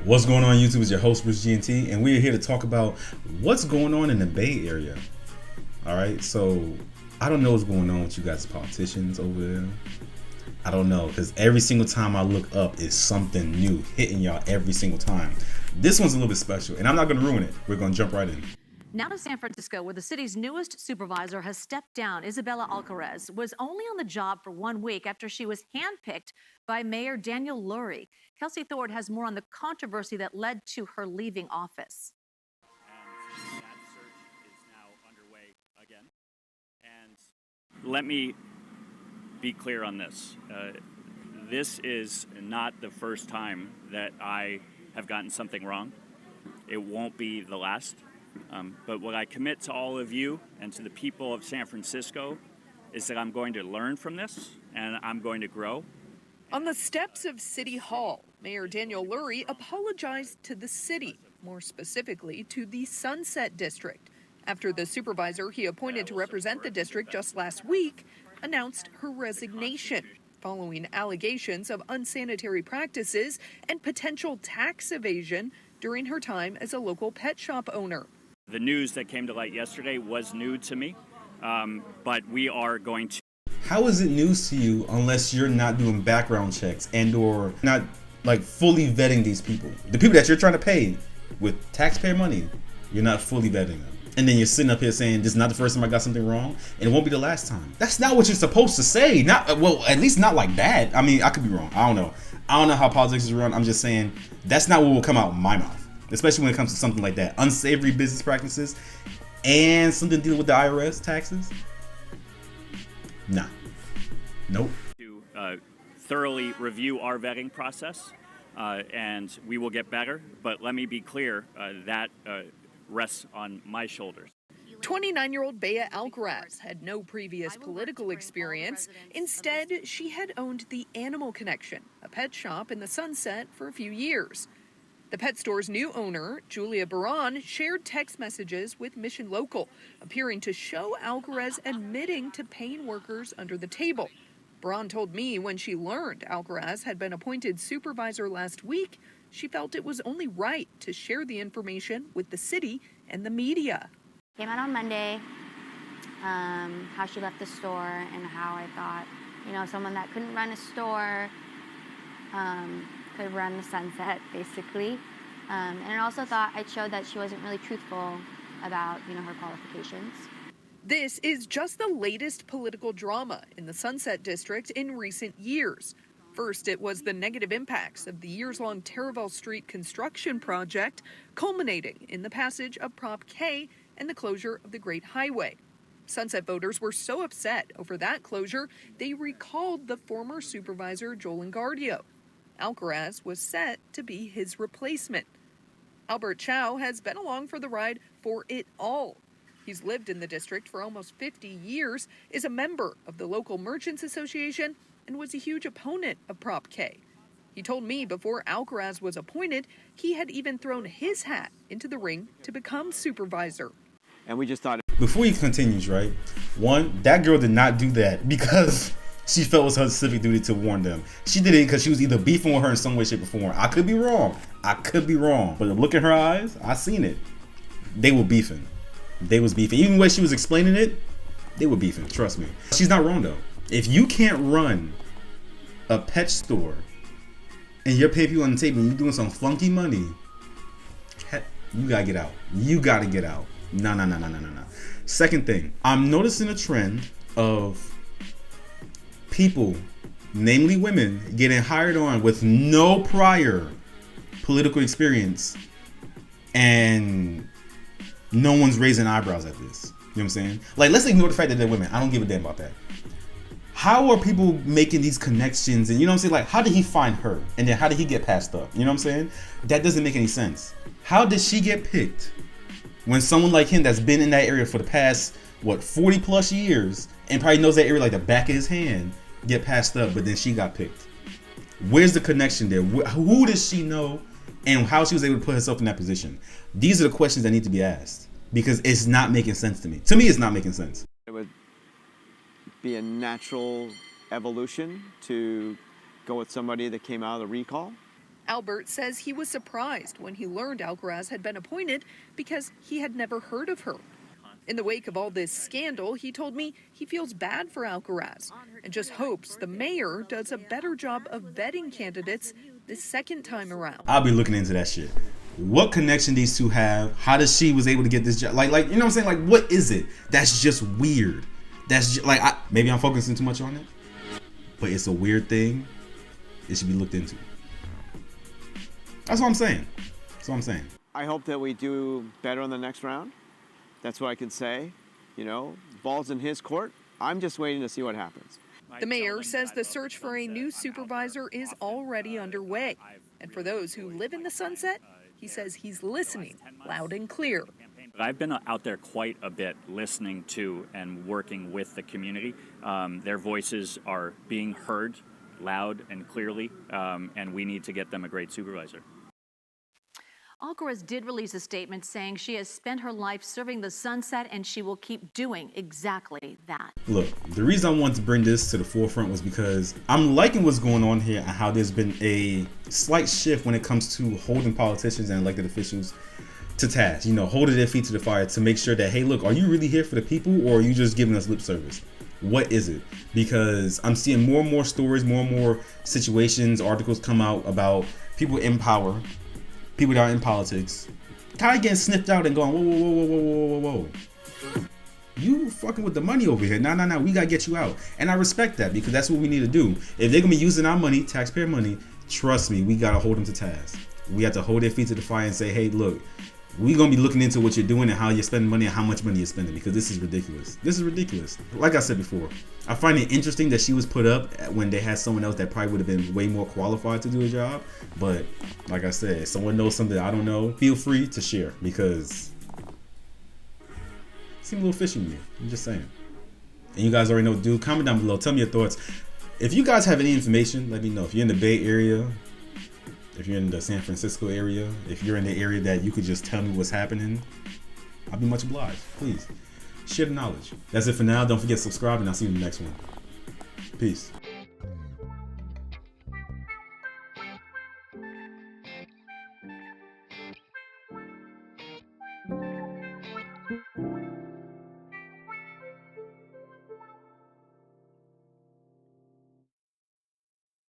What's going on YouTube? It's your host Bruce GNT, and we're here to talk about what's going on in the Bay Area. Alright, so I don't know what's going on with you guys politicians over there. I don't know, because every single time I look up is something new hitting y'all every single time. This one's a little bit special, and I'm not going to ruin it. We're going to jump right in. Now to San Francisco, where the city's newest supervisor has stepped down. Isabella Alcarez was only on the job for 1 week after she was handpicked by Mayor Daniel Lurie. Kelsey Thorne has more on the controversy that led to her leaving office. And that search is now underway again. And let me be clear on this. This is not the first time that I have gotten something wrong. It won't be the last. But what I commit to all of you and to the people of San Francisco is that I'm going to learn from this and I'm going to grow. On the steps of City Hall, Mayor Daniel Lurie apologized to the city, more specifically to the Sunset District, after the supervisor he appointed to represent the district just last week announced her resignation following allegations of unsanitary practices and potential tax evasion during her time as a local pet shop owner. The news that came to light yesterday was new to me, but we are going to. How is it news to you unless you're not doing background checks and or not like fully vetting these people? The people that you're trying to pay with taxpayer money, you're not fully vetting them. And then you're sitting up here saying, this is not the first time I got something wrong, and it won't be the last time. That's not what you're supposed to say. Not, well, at least not like that. I mean, I could be wrong. I don't know. I don't know how politics is run. I'm just saying that's not what will come out of my mouth, especially when it comes to something like that. Unsavory business practices and something dealing with the IRS taxes. Nah. Nope. To thoroughly review our vetting process, and we will get better. But let me be clear, that rests on my shoulders. 29-year-old Bea Alcarez had no previous political experience. Instead, she had owned the Animal Connection, a pet shop in the Sunset, for a few years. The pet store's new owner, Julia Baran, shared text messages with Mission Local, appearing to show Alcarez admitting to paying workers under the table. Baran told me when she learned Alcarez had been appointed supervisor last week, she felt it was only right to share the information with the city and the media. Came out on Monday, how she left the store and how I thought, someone that couldn't run a store could run the Sunset, basically. And I also thought I showed that she wasn't really truthful about, her qualifications. This is just the latest political drama in the Sunset District in recent years. First, it was the negative impacts of the years-long Taraval Street construction project, culminating in the passage of Prop K and the closure of the Great Highway. Sunset voters were so upset over that closure, they recalled the former supervisor Joel Engardio. Alcarez was set to be his replacement. Albert Chow has been along for the ride for it all. He's lived in the district for almost 50 years, is a member of the local Merchants Association, and was a huge opponent of Prop K. He told me before Alcarez was appointed, he had even thrown his hat into the ring to become supervisor. And we just thought... Before he continues, right? One, that girl did not do that because she felt it was her civic duty to warn them. She did it because she was either beefing with her in some way, shape, or form. I could be wrong. But the look in her eyes, I seen it. They were beefing. Even when she was explaining it, they were beefing. Trust me. She's not wrong, though. If you can't run a pet store and you're paying people on the table and you're doing some funky money, you gotta get out. You gotta get out. No. Second thing, I'm noticing a trend of people, namely women, getting hired on with no prior political experience, and no one's raising eyebrows at this. You know what I'm saying? Like, let's ignore the fact that they're women. I don't give a damn about that. How are people making these connections? And you know what I'm saying? Like, how did he find her? And then how did he get passed up? You know what I'm saying? That doesn't make any sense. How did she get picked when someone like him that's been in that area for the past, 40 plus years and probably knows that area like the back of his hand, get passed up, but then she got picked? Where's the connection there? Who does she know and how she was able to put herself in that position? These are the questions that need to be asked because it's not making sense to me. To me, it's not making sense. It would be a natural evolution to go with somebody that came out of the recall. Albert says he was surprised when he learned Alcaraz had been appointed because he had never heard of her. In the wake of all this scandal, he told me he feels bad for Alcaraz and just hopes the mayor does a better job of vetting candidates this second time around. I'll be looking into that shit. What connection these two have? How does she was able to get this job? Like you know what I'm saying? Like, what is it? That's just weird. That's just, like, maybe I'm focusing too much on it, but it's a weird thing. It should be looked into. That's what I'm saying. That's what I'm saying. I hope that we do better on the next round. That's what I can say. You know, ball's in his court. I'm just waiting to see what happens. The mayor says the search for a new supervisor is already underway. And for those who live in the Sunset, he says he's listening loud and clear. I've been out there quite a bit listening to and working with the community. Their voices are being heard loud and clearly, and we need to get them a great supervisor. Alcaraz did release a statement saying she has spent her life serving the Sunset and she will keep doing exactly that. Look, the reason I wanted to bring this to the forefront was because I'm liking what's going on here and how there's been a slight shift when it comes to holding politicians and elected officials to task, you know, holding their feet to the fire to make sure that, hey, look, are you really here for the people or are you just giving us lip service? What is it? Because I'm seeing more and more stories, more and more situations, articles come out about people in power, people that are in politics, kind of getting sniffed out and going, whoa. You fucking with the money over here. No, we gotta get you out. And I respect that because that's what we need to do. If they're gonna be using our money, taxpayer money, trust me, we gotta hold them to task. We have to hold their feet to the fire and say, hey, look, we're going to be looking into what you're doing and how you're spending money and how much money you're spending because this is ridiculous. This is ridiculous. Like I said before, I find it interesting that she was put up when they had someone else that probably would have been way more qualified to do a job. But like I said, if someone knows something I don't know, feel free to share because it seems a little fishy to me. I'm just saying. And you guys already know what to do. Comment down below. Tell me your thoughts. If you guys have any information, let me know. If you're in the Bay Area, if you're in the San Francisco area, if you're in the area that you could just tell me what's happening, I'll be much obliged. Please share the knowledge. That's it for now. Don't forget to subscribe and I'll see you in the next one. Peace.